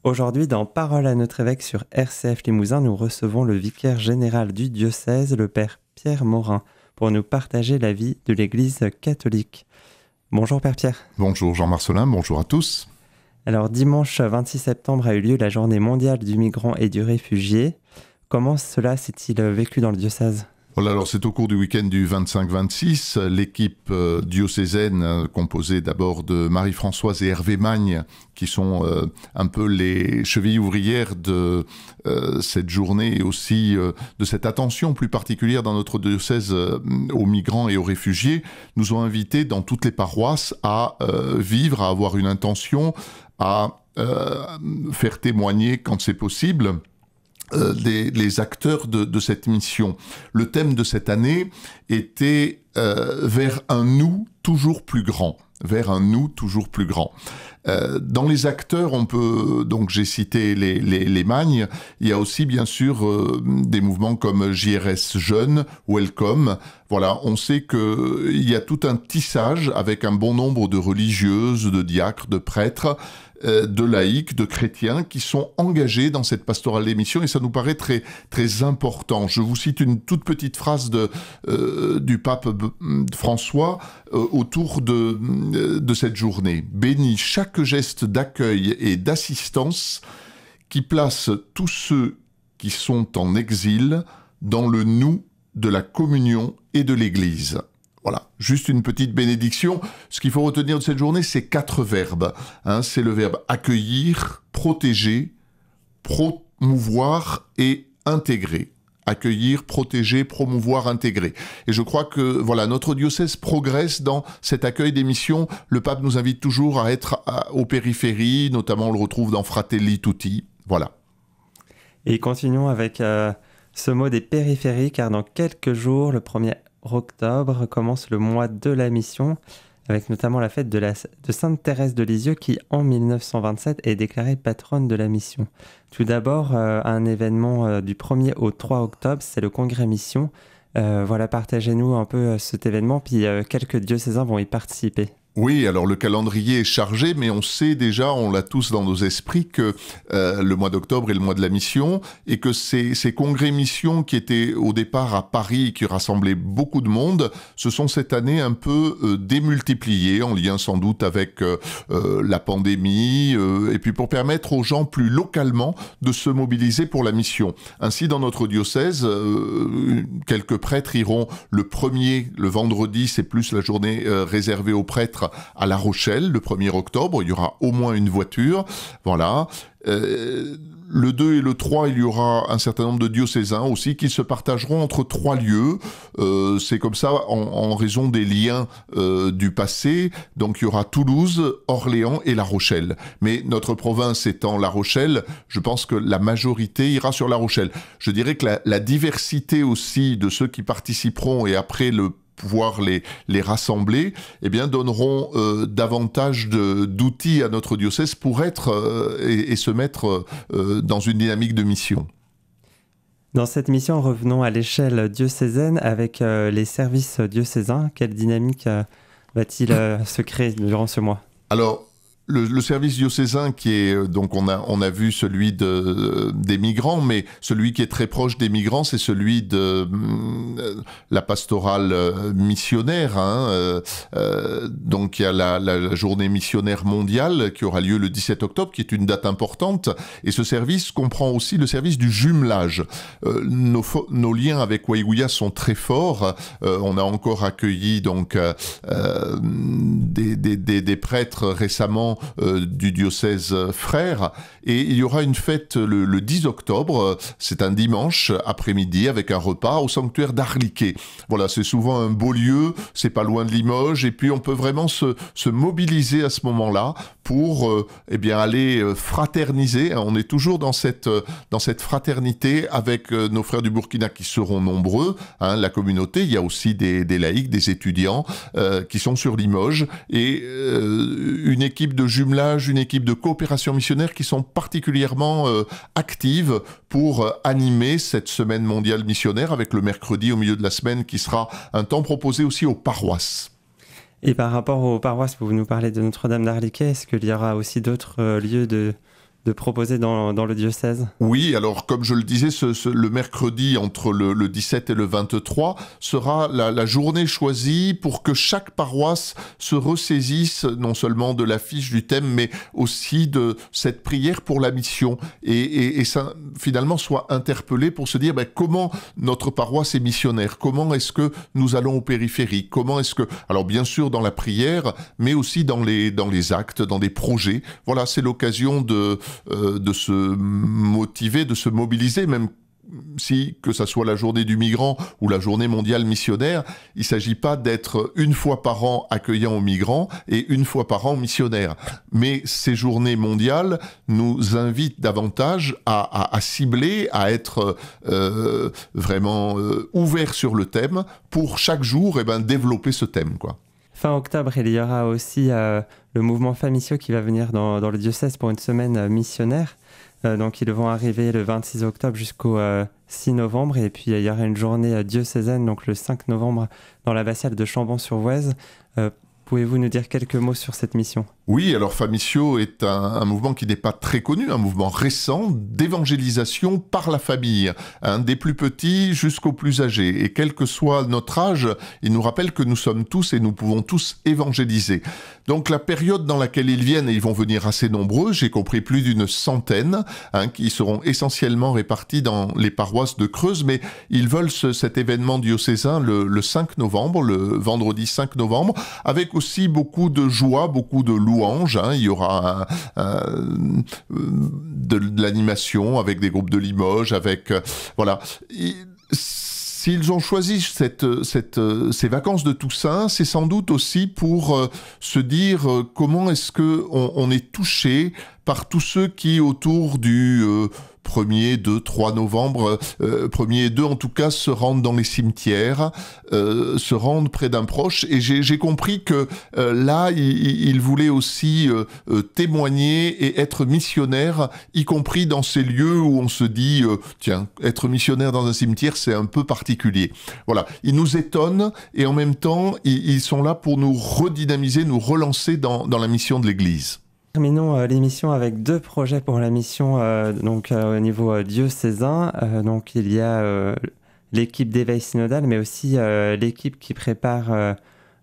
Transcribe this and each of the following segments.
Aujourd'hui, dans Parole à notre évêque sur RCF Limousin, nous recevons le vicaire général du diocèse, le père Pierre Morin, pour nous partager la vie de l'Église catholique. Bonjour Père Pierre. Bonjour Jean Marcelin, bonjour à tous. Alors dimanche 26 septembre a eu lieu la journée mondiale du migrant et du réfugié. Comment cela s'est-il vécu dans le diocèse ? Voilà, alors c'est au cours du week-end du 25-26, l'équipe diocésaine composée d'abord de Marie-Françoise et Hervé Magne, qui sont un peu les chevilles ouvrières de cette journée et aussi de cette attention plus particulière dans notre diocèse aux migrants et aux réfugiés, nous ont invités dans toutes les paroisses à vivre, à avoir une intention, à faire témoigner quand c'est possible les acteurs de cette mission. Le thème de cette année était vers un nous toujours plus grand. Vers un nous toujours plus grand. Dans les acteurs, on peut, donc j'ai cité les Magnes, il y a aussi bien sûr des mouvements comme JRS Jeunes, Welcome. Voilà, on sait qu'il y a tout un tissage avec un bon nombre de religieuses, de diacres, de prêtres, de laïcs, de chrétiens qui sont engagés dans cette pastorale des missions et ça nous paraît très, très important. Je vous cite une toute petite phrase du pape François autour de cette journée. « Bénis chaque geste d'accueil et d'assistance qui place tous ceux qui sont en exil dans le nous de la communion et de l'Église. » Voilà, juste une petite bénédiction. Ce qu'il faut retenir de cette journée, c'est 4 verbes. C'est le verbe accueillir, protéger, promouvoir et intégrer. Accueillir, protéger, promouvoir, intégrer. Et je crois que voilà, notre diocèse progresse dans cet accueil des missions. Le pape nous invite toujours à être aux périphéries, notamment on le retrouve dans Fratelli Tutti. Voilà. Et continuons avec ce mot des périphéries, car dans quelques jours, le 1er octobre, commence le mois de la mission, avec notamment la fête de Sainte Thérèse de Lisieux qui, en 1927, est déclarée patronne de la mission. Tout d'abord, un événement du 1er au 3 octobre, c'est le Congrès Mission. Voilà, partagez-nous un peu cet événement, puis quelques diocésains vont y participer. Oui, alors le calendrier est chargé, mais on sait déjà, on l'a tous dans nos esprits, que le mois d'octobre est le mois de la mission, et que ces congrès missions qui étaient au départ à Paris, qui rassemblaient beaucoup de monde, se sont cette année un peu démultipliés, en lien sans doute avec la pandémie, et puis pour permettre aux gens plus localement de se mobiliser pour la mission. Ainsi, dans notre diocèse, quelques prêtres iront le vendredi, c'est plus la journée réservée aux prêtres, à La Rochelle, le 1er octobre, il y aura au moins une voiture, voilà. Le 2 et le 3, il y aura un certain nombre de diocésains aussi qui se partageront entre 3 lieux. C'est comme ça en raison des liens du passé. Donc il y aura Toulouse, Orléans et La Rochelle. Mais notre province étant La Rochelle, je pense que la majorité ira sur La Rochelle. Je dirais que la diversité aussi de ceux qui participeront et après pouvoir les rassembler, eh bien, donneront davantage d'outils à notre diocèse pour être et se mettre dans une dynamique de mission. Dans cette mission, revenons à l'échelle diocésaine avec les services diocésains. Quelle dynamique va-t-il se créer durant ce mois ? Alors, le service diocésain qui est, donc on a vu celui des migrants, mais celui qui est très proche des migrants, c'est celui de la pastorale missionnaire. Donc il y a la journée missionnaire mondiale qui aura lieu le 17 octobre, qui est une date importante. Et ce service comprend aussi le service du jumelage. Nos liens avec Waïgouya sont très forts. On a encore accueilli donc des prêtres récemment du diocèse frère, et il y aura une fête le 10 octobre, c'est un dimanche après-midi avec un repas au sanctuaire d'Arliquet. Voilà, c'est souvent un beau lieu, c'est pas loin de Limoges, et puis on peut vraiment se mobiliser à ce moment-là pour aller fraterniser. On est toujours dans cette fraternité avec nos frères du Burkina qui seront nombreux, la communauté. Il y a aussi des laïcs, des étudiants qui sont sur Limoges, et une équipe de jumelage, une équipe de coopération missionnaire qui sont particulièrement actives pour animer cette semaine mondiale missionnaire avec le mercredi au milieu de la semaine qui sera un temps proposé aussi aux paroisses. Et par rapport aux paroisses, vous nous parlez de Notre-Dame d'Arliquet, est-ce qu'il y aura aussi d'autres lieux de proposer dans le diocèse? Oui, alors comme je le disais, le mercredi entre le 17 et le 23 sera la journée choisie pour que chaque paroisse se ressaisisse non seulement de l'affiche du thème, mais aussi de cette prière pour la mission et ça, finalement soit interpellé pour se dire comment notre paroisse est missionnaire, comment est-ce que nous allons aux périphériques, comment est-ce que... Alors bien sûr dans la prière, mais aussi dans les actes, dans des projets. Voilà, c'est l'occasion de se motiver, de se mobiliser, même si, que ça soit la journée du migrant ou la journée mondiale missionnaire, il ne s'agit pas d'être une fois par an accueillant aux migrants et une fois par an missionnaire. Mais ces journées mondiales nous invitent davantage à cibler, à être vraiment ouverts sur le thème pour chaque jour développer ce thème, quoi. Fin octobre, il y aura aussi le mouvement Famissio qui va venir dans le diocèse pour une semaine missionnaire. Donc ils vont arriver le 26 octobre jusqu'au 6 novembre. Et puis il y aura une journée diocésaine, donc le 5 novembre, dans l'abbatiale de Chambon-sur-Voueize. Pouvez-vous nous dire quelques mots sur cette mission ? Oui, alors Famissio est un mouvement qui n'est pas très connu, un mouvement récent d'évangélisation par la famille, des plus petits jusqu'aux plus âgés. Et quel que soit notre âge, il nous rappelle que nous sommes tous et nous pouvons tous évangéliser. Donc la période dans laquelle ils viennent, et ils vont venir assez nombreux, j'ai compris plus d'une centaine, qui seront essentiellement répartis dans les paroisses de Creuse, mais ils veulent cet événement diocésain le 5 novembre, le vendredi 5 novembre, avec aussi beaucoup de joie, beaucoup de louanges. Il y aura de l'animation avec des groupes de Limoges, avec voilà. S'ils ont choisi ces vacances de Toussaint, c'est sans doute aussi pour se dire comment est-ce qu'on est touché par tous ceux qui, autour du 1er, 2, 3 novembre, 1er et 2 en tout cas, se rendent dans les cimetières, se rendent près d'un proche. Et j'ai compris que là, il voulait aussi témoigner et être missionnaire, y compris dans ces lieux où on se dit, tiens, être missionnaire dans un cimetière, c'est un peu particulier. Voilà, ils nous étonnent et en même temps, ils sont là pour nous redynamiser, nous relancer dans la mission de l'Église. Terminons l'émission avec 2 projets pour la mission au niveau diocésain. Donc il y a l'équipe d'éveil synodal, mais aussi l'équipe qui prépare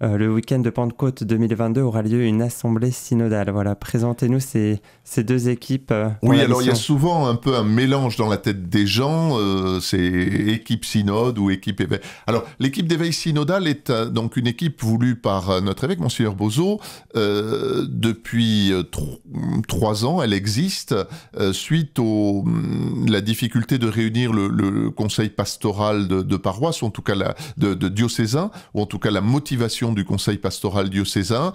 le week-end de Pentecôte 2022 aura lieu une assemblée synodale. Voilà, présentez-nous ces 2 équipes. Oui, alors il y a souvent un peu un mélange dans la tête des gens, c'est équipe synode ou équipe éveil. Alors l'équipe d'éveil synodal est donc une équipe voulue par notre évêque, Monseigneur Bozo. Depuis 3 ans, elle existe suite la difficulté de réunir le conseil pastoral de paroisse, ou en tout cas de diocésain, ou en tout cas la motivation du conseil pastoral diocésain.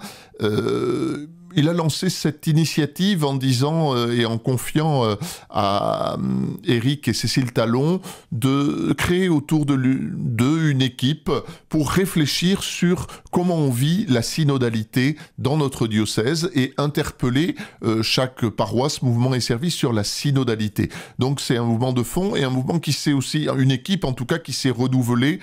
Il a lancé cette initiative en disant et en confiant à Éric et Cécile Talon de créer autour d'eux une équipe pour réfléchir sur comment on vit la synodalité dans notre diocèse et interpeller chaque paroisse, mouvement et service sur la synodalité. Donc c'est un mouvement de fond et un mouvement qui s'est aussi, une équipe en tout cas qui s'est renouvelée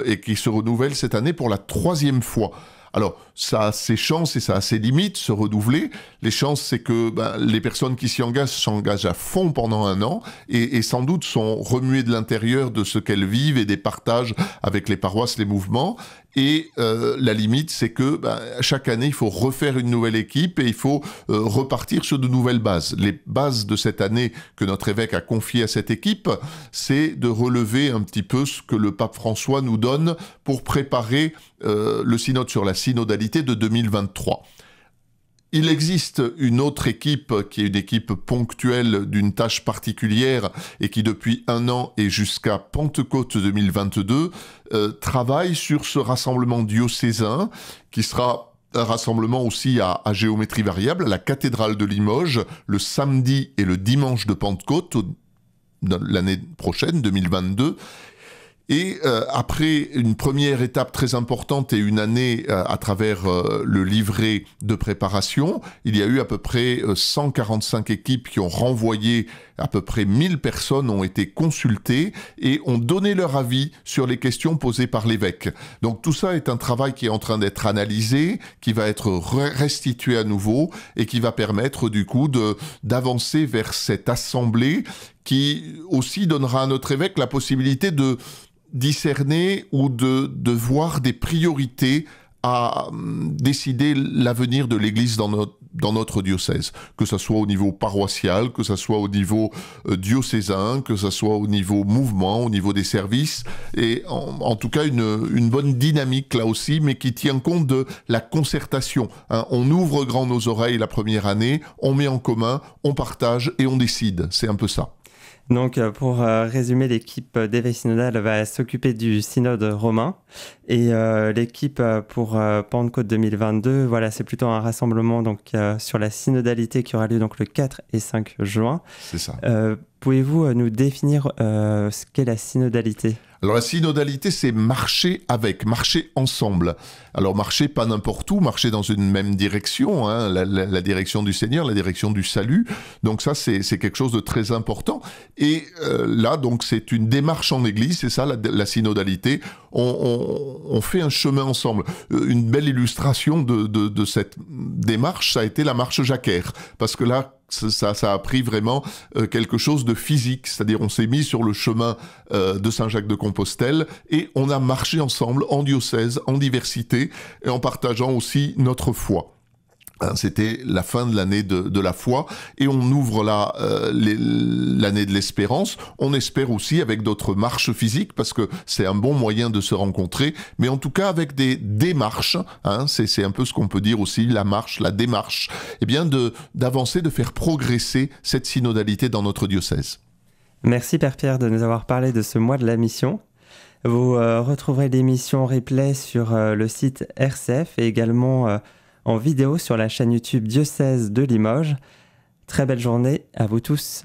et qui se renouvelle cette année pour la 3e fois. Alors, ça a ses chances et ça a ses limites, se renouveler. Les chances, c'est que les personnes qui s'y engagent s'engagent à fond pendant 1 an et sans doute sont remuées de l'intérieur de ce qu'elles vivent et des partages avec les paroisses, les mouvements. Et la limite, c'est que chaque année, il faut refaire une nouvelle équipe et il faut repartir sur de nouvelles bases. Les bases de cette année que notre évêque a confiées à cette équipe, c'est de relever un petit peu ce que le pape François nous donne pour préparer le synode sur la synodalité de 2023. Il existe une autre équipe qui est une équipe ponctuelle d'une tâche particulière et qui depuis 1 an et jusqu'à Pentecôte 2022 travaille sur ce rassemblement diocésain qui sera un rassemblement aussi à géométrie variable à la cathédrale de Limoges le samedi et le dimanche de Pentecôte l'année prochaine, 2022. Et après une première étape très importante et une année à travers le livret de préparation, il y a eu à peu près 145 équipes qui ont renvoyé, à peu près 1000 personnes ont été consultées et ont donné leur avis sur les questions posées par l'évêque. Donc tout ça est un travail qui est en train d'être analysé, qui va être restitué à nouveau et qui va permettre du coup d'avancer vers cette assemblée qui aussi donnera à notre évêque la possibilité de discerner ou de voir des priorités à décider l'avenir de l'Église dans notre diocèse, que ce soit au niveau paroissial, que ce soit au niveau diocésain, que ce soit au niveau mouvement, au niveau des services, et en tout cas une bonne dynamique là aussi, mais qui tient compte de la concertation. Hein. On ouvre grand nos oreilles la première année, on met en commun, on partage et on décide. C'est un peu ça. Donc, pour résumer, l'équipe d'éveil synodal va s'occuper du synode romain et l'équipe pour Pentecôte 2022, voilà, c'est plutôt un rassemblement donc, sur la synodalité qui aura lieu donc, le 4 et 5 juin. C'est ça. Pouvez-vous nous définir ce qu'est la synodalité ? Alors la synodalité, c'est marcher avec, marcher ensemble. Alors marcher pas n'importe où, marcher dans une même direction, hein, la direction du Seigneur, la direction du salut. Donc ça, c'est quelque chose de très important. Et là, donc, c'est une démarche en Église, c'est ça la synodalité. On fait un chemin ensemble. Une belle illustration de cette démarche, ça a été la marche jacquaire. Parce que là, ça a pris vraiment quelque chose de physique, c'est-à-dire on s'est mis sur le chemin de Saint-Jacques-de-Compostelle et on a marché ensemble en diocèse, en diversité et en partageant aussi notre foi. C'était la fin de l'année de la foi et on ouvre là l'année de l'espérance. On espère aussi avec d'autres marches physiques parce que c'est un bon moyen de se rencontrer, mais en tout cas avec des démarches, hein, c'est un peu ce qu'on peut dire aussi, la marche, la démarche, eh bien d'avancer, de faire progresser cette synodalité dans notre diocèse. Merci Père Pierre de nous avoir parlé de ce mois de la mission. Vous retrouverez l'émission replay sur le site RCF et également en vidéo sur la chaîne YouTube Diocèse de Limoges. Très belle journée à vous tous.